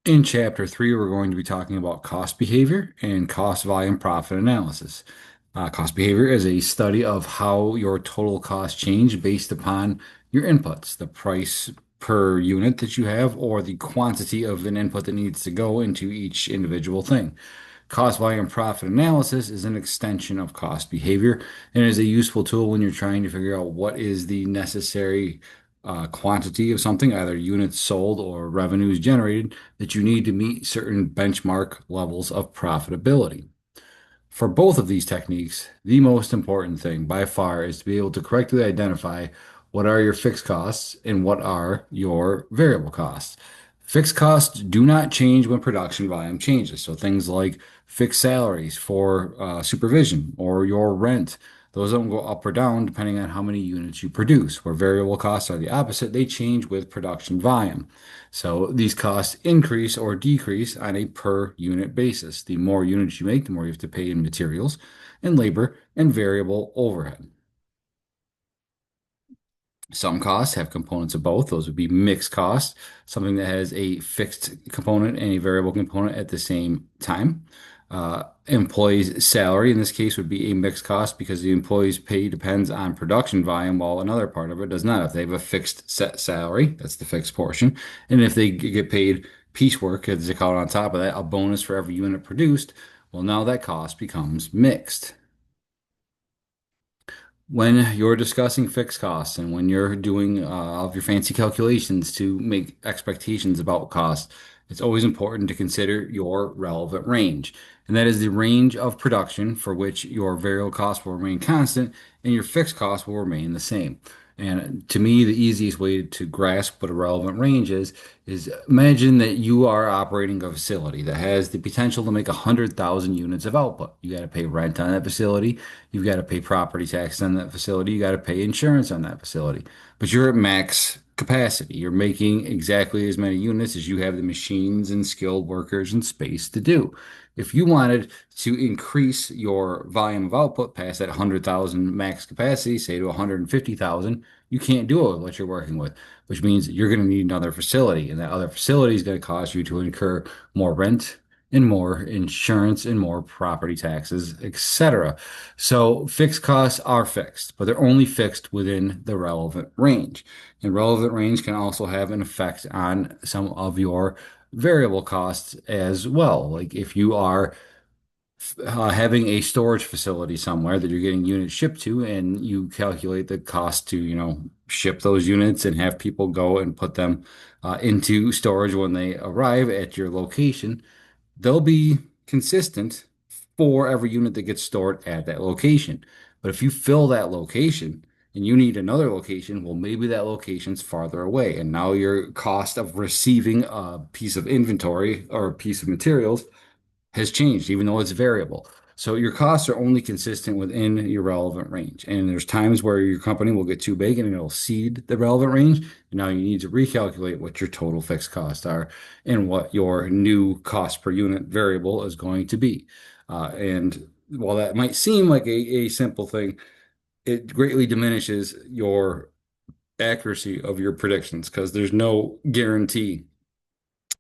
In chapter three, we're going to be talking about cost behavior and cost volume profit analysis. Cost behavior is a study of how your total costs change based upon your inputs, the price per unit that you have, or the quantity of an input that needs to go into each individual thing. Cost volume profit analysis is an extension of cost behavior and is a useful tool when you're trying to figure out what is the necessary quantity of something, either units sold or revenues generated, that you need to meet certain benchmark levels of profitability. For both of these techniques, the most important thing by far is to be able to correctly identify what are your fixed costs and what are your variable costs. Fixed costs do not change when production volume changes. So things like fixed salaries for supervision or your rent, those don't go up or down depending on how many units you produce. Where variable costs are the opposite, they change with production volume. So these costs increase or decrease on a per unit basis. The more units you make, the more you have to pay in materials and labor and variable overhead. Some costs have components of both. Those would be mixed costs, something that has a fixed component and a variable component at the same time. Employees' salary in this case would be a mixed cost because the employee's pay depends on production volume, while another part of it does not. If they have a fixed set salary, that's the fixed portion. And if they get paid piecework, as they call it on top of that, a bonus for every unit produced, well, now that cost becomes mixed. When you're discussing fixed costs and when you're doing all of your fancy calculations to make expectations about costs, it's always important to consider your relevant range. And that is the range of production for which your variable costs will remain constant and your fixed costs will remain the same. And to me, the easiest way to grasp what a relevant range is imagine that you are operating a facility that has the potential to make 100,000 units of output. You got to pay rent on that facility. You've got to pay property tax on that facility. You got to pay insurance on that facility. But you're at max capacity. You're making exactly as many units as you have the machines and skilled workers and space to do. If you wanted to increase your volume of output past that 100,000 max capacity, say to 150,000, you can't do it with what you're working with, which means you're going to need another facility. And that other facility is going to cause you to incur more rent and more insurance and more property taxes, etc. So fixed costs are fixed, but they're only fixed within the relevant range. And relevant range can also have an effect on some of your variable costs as well. Like if you are having a storage facility somewhere that you're getting units shipped to, and you calculate the cost to, ship those units and have people go and put them into storage when they arrive at your location, they'll be consistent for every unit that gets stored at that location. But if you fill that location and you need another location, well, maybe that location's farther away. And now your cost of receiving a piece of inventory or a piece of materials has changed, even though it's variable. So your costs are only consistent within your relevant range. And there's times where your company will get too big and it'll exceed the relevant range. And now you need to recalculate what your total fixed costs are and what your new cost per unit variable is going to be. And while that might seem like a simple thing, it greatly diminishes your accuracy of your predictions because there's no guarantee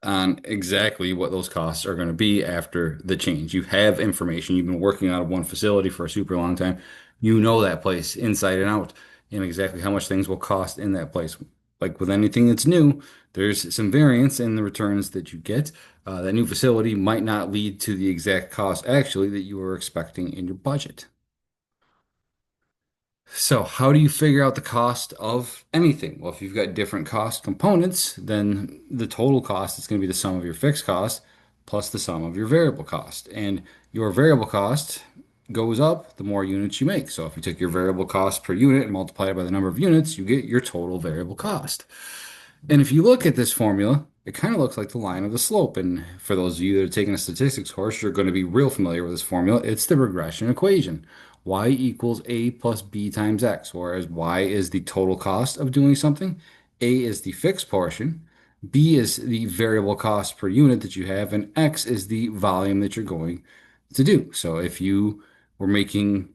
on exactly what those costs are going to be after the change. You have information. You've been working out of one facility for a super long time. You know that place inside and out and exactly how much things will cost in that place. Like with anything that's new, there's some variance in the returns that you get. That new facility might not lead to the exact cost actually that you were expecting in your budget. So, how do you figure out the cost of anything? Well, if you've got different cost components, then the total cost is going to be the sum of your fixed cost plus the sum of your variable cost. And your variable cost goes up the more units you make. So, if you took your variable cost per unit and multiply it by the number of units, you get your total variable cost. And if you look at this formula, it kind of looks like the line of the slope. And for those of you that are taking a statistics course, you're going to be real familiar with this formula. It's the regression equation. Y equals A plus B times X, whereas Y is the total cost of doing something, A is the fixed portion, B is the variable cost per unit that you have, and X is the volume that you're going to do. So if you were making,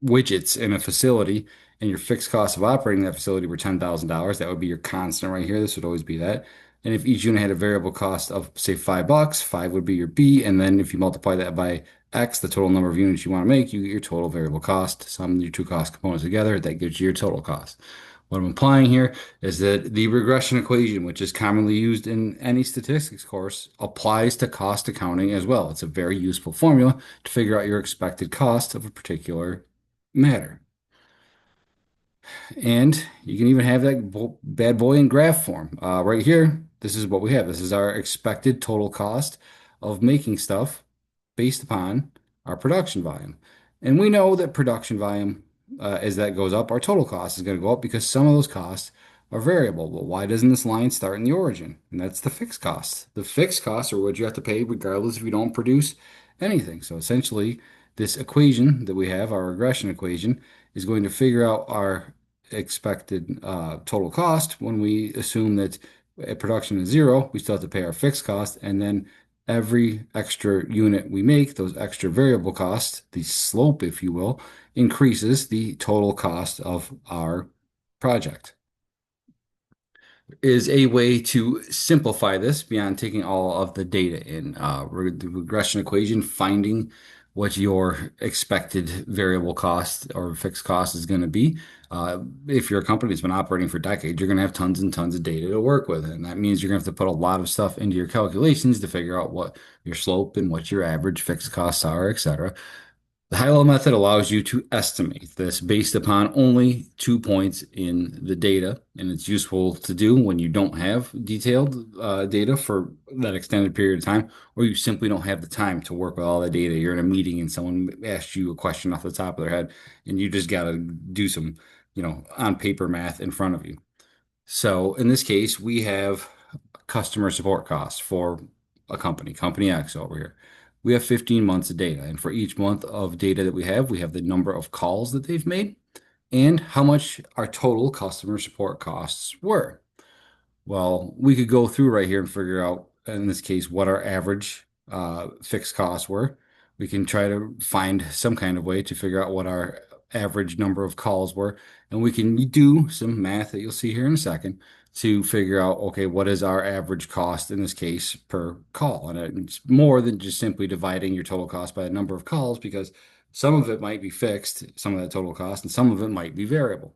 widgets in a facility and your fixed cost of operating that facility were $10,000, that would be your constant right here. This would always be that. And if each unit had a variable cost of, say, $5, five would be your B. And then if you multiply that by X, the total number of units you want to make, you get your total variable cost. Sum your two cost components together, that gives you your total cost. What I'm implying here is that the regression equation, which is commonly used in any statistics course, applies to cost accounting as well. It's a very useful formula to figure out your expected cost of a particular matter. And you can even have that bad boy in graph form. Right here, this is what we have. This is our expected total cost of making stuff based upon our production volume. And we know that production volume, as that goes up, our total cost is going to go up because some of those costs are variable. Well, why doesn't this line start in the origin? And that's the fixed costs. The fixed costs are what you have to pay regardless if you don't produce anything. So essentially, this equation that we have, our regression equation, is going to figure out our expected total cost when we assume that production is zero, we still have to pay our fixed cost, and then every extra unit we make, those extra variable costs, the slope, if you will, increases the total cost of our project. Is a way to simplify this beyond taking all of the data in the regression equation, finding what your expected variable cost or fixed cost is going to be. If you're a company that's been operating for decades, you're going to have tons and tons of data to work with. And that means you're going to have to put a lot of stuff into your calculations to figure out what your slope and what your average fixed costs are, et cetera. The high-level method allows you to estimate this based upon only 2 points in the data, and it's useful to do when you don't have detailed data for that extended period of time, or you simply don't have the time to work with all that data. You're in a meeting and someone asks you a question off the top of their head, and you just got to do some, on paper math in front of you. So in this case, we have customer support costs for a company, Company X over here. We have 15 months of data, and for each month of data that we have the number of calls that they've made and how much our total customer support costs were. Well, we could go through right here and figure out, in this case, what our average fixed costs were. We can try to find some kind of way to figure out what our average number of calls were. And we can do some math that you'll see here in a second to figure out, okay, what is our average cost in this case per call? And it's more than just simply dividing your total cost by the number of calls because some of it might be fixed, some of that total cost, and some of it might be variable.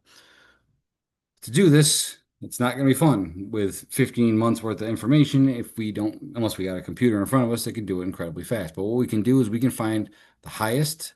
To do this, it's not going to be fun with 15 months worth of information if we don't, unless we got a computer in front of us that can do it incredibly fast. But what we can do is we can find the highest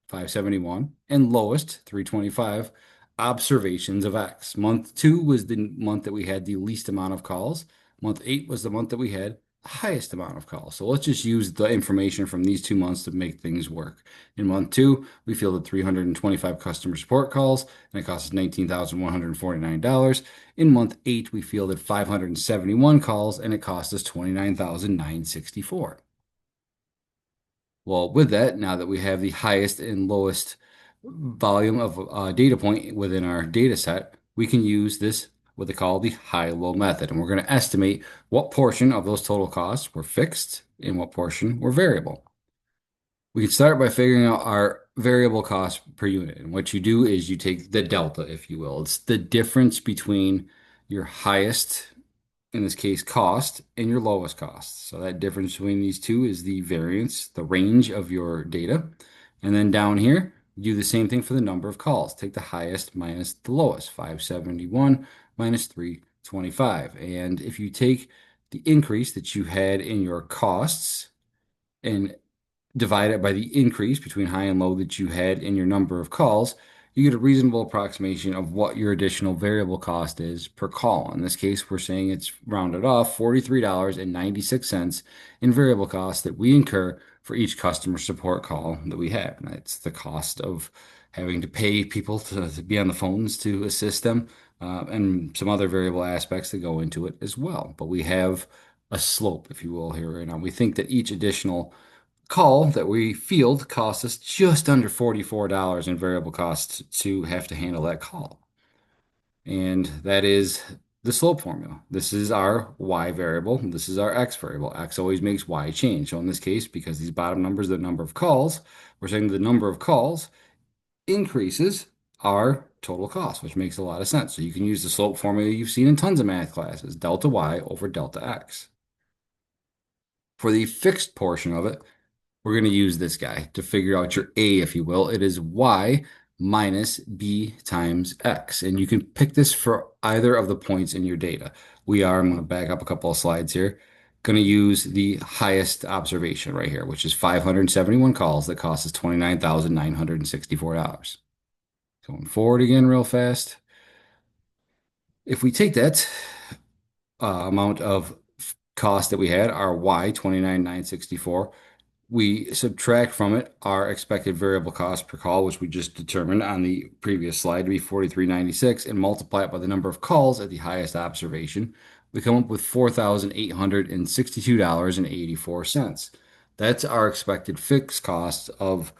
571 and lowest 325 observations of X. Month two was the month that we had the least amount of calls. Month eight was the month that we had the highest amount of calls. So let's just use the information from these 2 months to make things work. In month two, we fielded 325 customer support calls, and it cost us $19,149. In month eight, we fielded 571 calls, and it cost us $29,964. Well, with that, now that we have the highest and lowest volume of data point within our data set, we can use this, what they call the high-low method. And we're going to estimate what portion of those total costs were fixed and what portion were variable. We can start by figuring out our variable cost per unit. And what you do is you take the delta, if you will. It's the difference between your highest, in this case, cost and your lowest cost. So that difference between these two is the variance, the range of your data. And then down here, do the same thing for the number of calls. Take the highest minus the lowest, 571 minus 325. And if you take the increase that you had in your costs and divide it by the increase between high and low that you had in your number of calls, you get a reasonable approximation of what your additional variable cost is per call. In this case, we're saying it's rounded off $43.96 in variable costs that we incur for each customer support call that we have. And that's the cost of having to pay people to be on the phones to assist them, and some other variable aspects that go into it as well. But we have a slope, if you will, here right now. We think that each additional call that we field costs us just under $44 in variable costs to have to handle that call. And that is the slope formula. This is our Y variable. This is our X variable. X always makes Y change. So in this case, because these bottom numbers are the number of calls, we're saying the number of calls increases our total cost, which makes a lot of sense. So you can use the slope formula you've seen in tons of math classes, delta y over delta x. For the fixed portion of it, we're going to use this guy to figure out your A, if you will. It is y minus b times x. And you can pick this for either of the points in your data. I'm going to back up a couple of slides here, going to use the highest observation right here, which is 571 calls that cost us $29,964. Going forward again real fast. If we take that amount of cost that we had, our y, 29,964, we subtract from it our expected variable cost per call, which we just determined on the previous slide to be 43.96, and multiply it by the number of calls at the highest observation. We come up with $4,862.84. That's our expected fixed cost of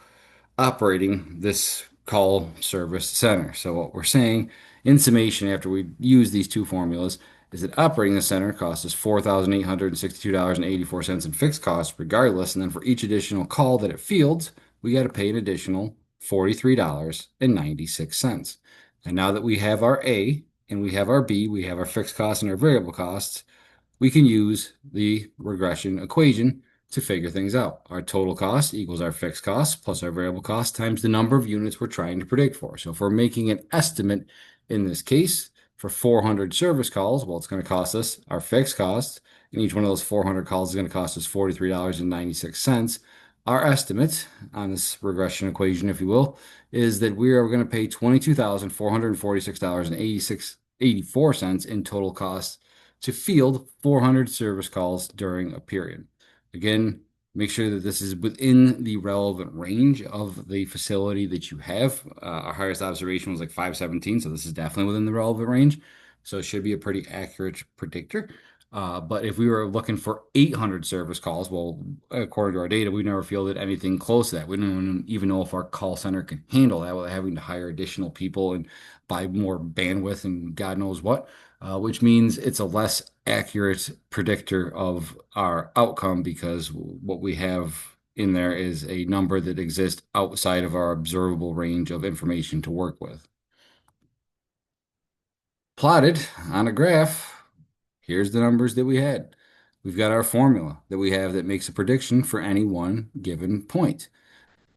operating this call service center. So what we're saying in summation, after we use these two formulas, is that operating the center costs us $4,862.84 in fixed costs regardless. And then for each additional call that it fields, we got to pay an additional $43.96. And now that we have our A and we have our B, we have our fixed costs and our variable costs, we can use the regression equation to figure things out. Our total cost equals our fixed cost plus our variable cost times the number of units we're trying to predict for. So if we're making an estimate in this case for 400 service calls, well, it's going to cost us our fixed cost, and each one of those 400 calls is going to cost us $43.96. Our estimate on this regression equation, if you will, is that we are going to pay $22,446.84 in total cost to field 400 service calls during a period. Again, make sure that this is within the relevant range of the facility that you have. Our highest observation was like 517, so this is definitely within the relevant range. So it should be a pretty accurate predictor. But if we were looking for 800 service calls, well, according to our data, we never fielded anything close to that. We don't even know if our call center can handle that without having to hire additional people and buy more bandwidth and God knows what, which means it's a less accurate predictor of our outcome because what we have in there is a number that exists outside of our observable range of information to work with. Plotted on a graph, here's the numbers that we had. We've got our formula that we have that makes a prediction for any one given point.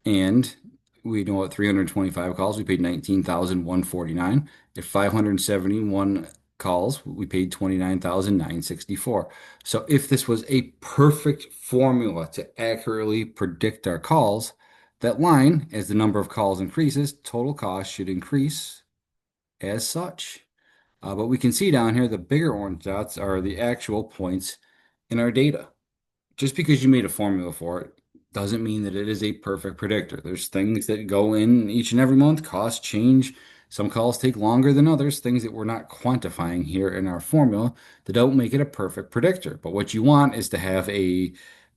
And we know at 325 calls, we paid 19,149. At 571 calls, we paid 29,964. So if this was a perfect formula to accurately predict our calls, that line, as the number of calls increases, total cost should increase as such. But we can see down here, the bigger orange dots are the actual points in our data. Just because you made a formula for it doesn't mean that it is a perfect predictor. There's things that go in each and every month, costs change. Some calls take longer than others, things that we're not quantifying here in our formula that don't make it a perfect predictor. But what you want is to have a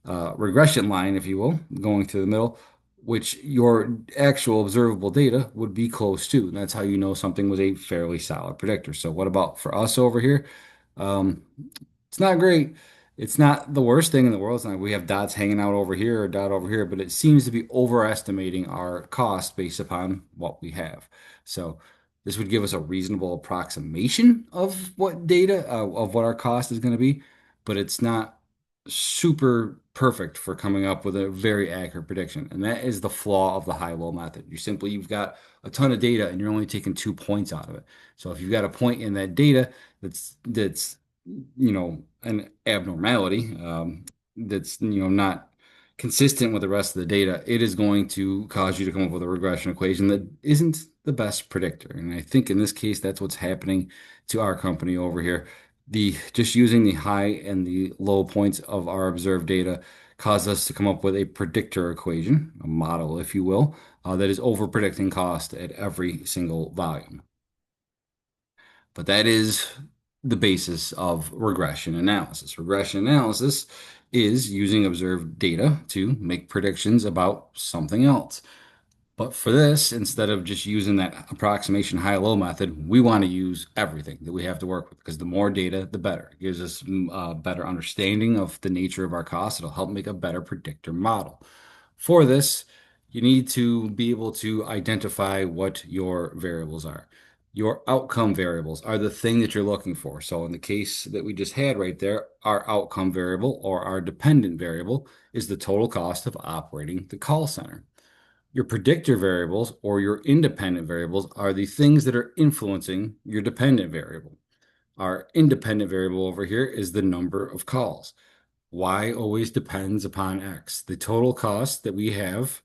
regression line, if you will, going through the middle, which your actual observable data would be close to. And that's how you know something was a fairly solid predictor. So what about for us over here? Um, it's not great. It's not the worst thing in the world. It's not like we have dots hanging out over here or dot over here, but it seems to be overestimating our cost based upon what we have. So this would give us a reasonable approximation of what data, of what our cost is going to be, but it's not super perfect for coming up with a very accurate prediction. And that is the flaw of the high-low method. You've got a ton of data and you're only taking 2 points out of it. So if you've got a point in that data that's an abnormality, that's not consistent with the rest of the data, it is going to cause you to come up with a regression equation that isn't the best predictor. And I think in this case, that's what's happening to our company over here. Just using the high and the low points of our observed data caused us to come up with a predictor equation, a model, if you will, that is over predicting cost at every single volume. But that is the basis of regression analysis. Regression analysis is using observed data to make predictions about something else. But for this, instead of just using that approximation high-low method, we want to use everything that we have to work with because the more data, the better. It gives us a better understanding of the nature of our costs. It'll help make a better predictor model. For this, You need to be able to identify what your variables are. Your outcome variables are the thing that you're looking for. So in the case that we just had right there, our outcome variable or our dependent variable is the total cost of operating the call center. Your predictor variables or your independent variables are the things that are influencing your dependent variable. Our independent variable over here is the number of calls. Y always depends upon X. The total cost that we have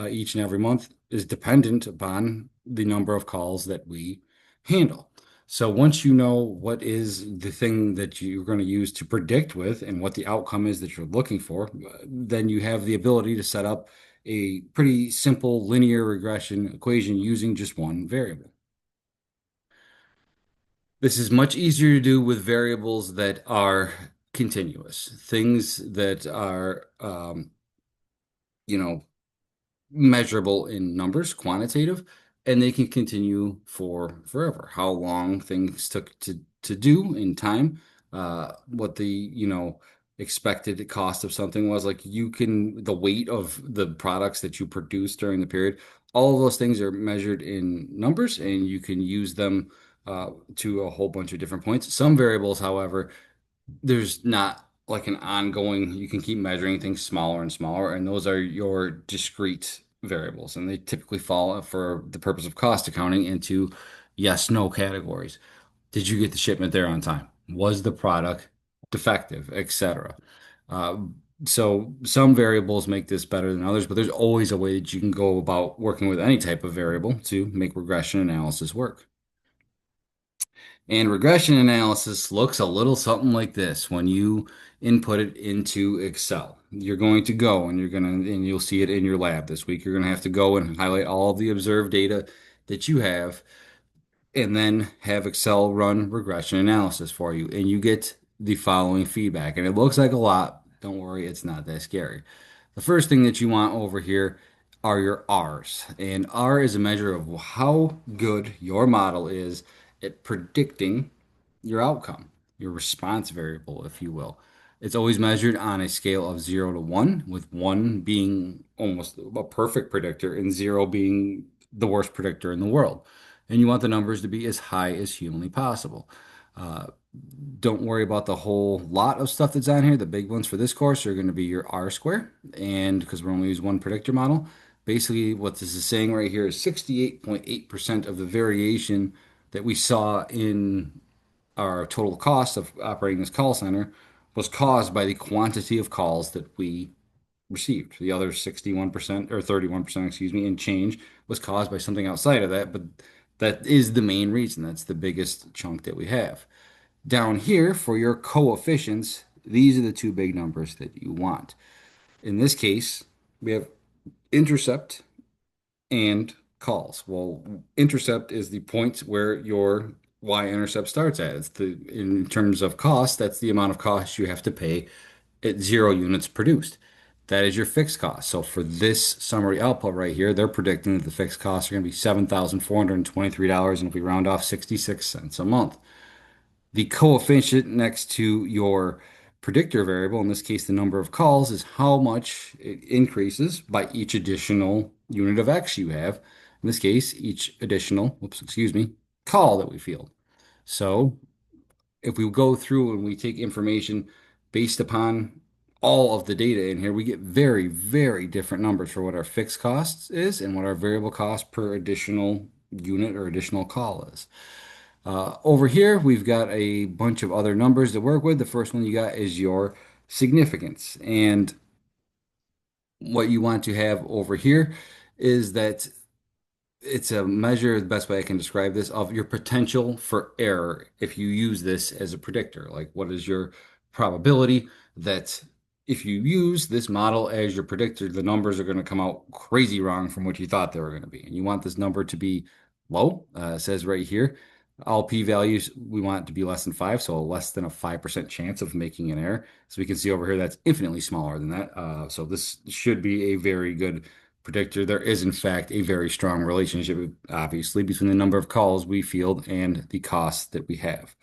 each and every month is dependent upon the number of calls that we handle. So once you know what is the thing that you're going to use to predict with and what the outcome is that you're looking for, then you have the ability to set up a pretty simple linear regression equation using just one variable. This is much easier to do with variables that are continuous, things that are, you know, measurable in numbers, quantitative, and they can continue for forever. How long things took to do in time, what the, expected cost of something was, like you can, the weight of the products that you produce during the period, all of those things are measured in numbers, and you can use them to a whole bunch of different points. Some variables, however, there's not like an ongoing, you can keep measuring things smaller and smaller, and those are your discrete variables. And they typically fall for the purpose of cost accounting into yes, no categories. Did you get the shipment there on time? Was the product defective, etc. Uh, so some variables make this better than others, but there's always a way that you can go about working with any type of variable to make regression analysis work. And regression analysis looks a little something like this when you input it into Excel. You're going to go and and you'll see it in your lab this week. You're going to have to go and highlight all of the observed data that you have and then have Excel run regression analysis for you. And you get the following feedback. And it looks like a lot. Don't worry, it's not that scary. The first thing that you want over here are your R's. And R is a measure of how good your model is at predicting your outcome, your response variable, if you will. It's always measured on a scale of 0 to 1, with 1 being almost a perfect predictor and 0 being the worst predictor in the world. And you want the numbers to be as high as humanly possible. Uh, don't worry about the whole lot of stuff that's on here. The big ones for this course are going to be your R square, and because we're only using one predictor model, basically what this is saying right here is 68.8% of the variation that we saw in our total cost of operating this call center was caused by the quantity of calls that we received. The other 61% or 31%, excuse me, and change was caused by something outside of that, but that is the main reason. That's the biggest chunk that we have. Down here for your coefficients, these are the two big numbers that you want. In this case, we have intercept and calls. Well, intercept is the point where your y-intercept starts at. It's the, in terms of cost, that's the amount of cost you have to pay at 0 units produced. That is your fixed cost. So for this summary output right here, they're predicting that the fixed costs are going to be $7,423, and if we round off 66 cents a month. The coefficient next to your predictor variable, in this case, the number of calls, is how much it increases by each additional unit of X you have. In this case, each additional, whoops, excuse me, call that we field. So if we go through and we take information based upon all of the data in here, we get very, very different numbers for what our fixed costs is and what our variable cost per additional unit or additional call is. Over here, we've got a bunch of other numbers to work with. The first one you got is your significance. And what you want to have over here is that it's a measure, the best way I can describe this, of your potential for error if you use this as a predictor. Like, what is your probability that if you use this model as your predictor, the numbers are going to come out crazy wrong from what you thought they were going to be. And you want this number to be low. It says right here, all p-values, we want it to be less than 5, so less than a 5% chance of making an error. So we can see over here that's infinitely smaller than that. So this should be a very good predictor. There is, in fact, a very strong relationship, obviously, between the number of calls we field and the cost that we have.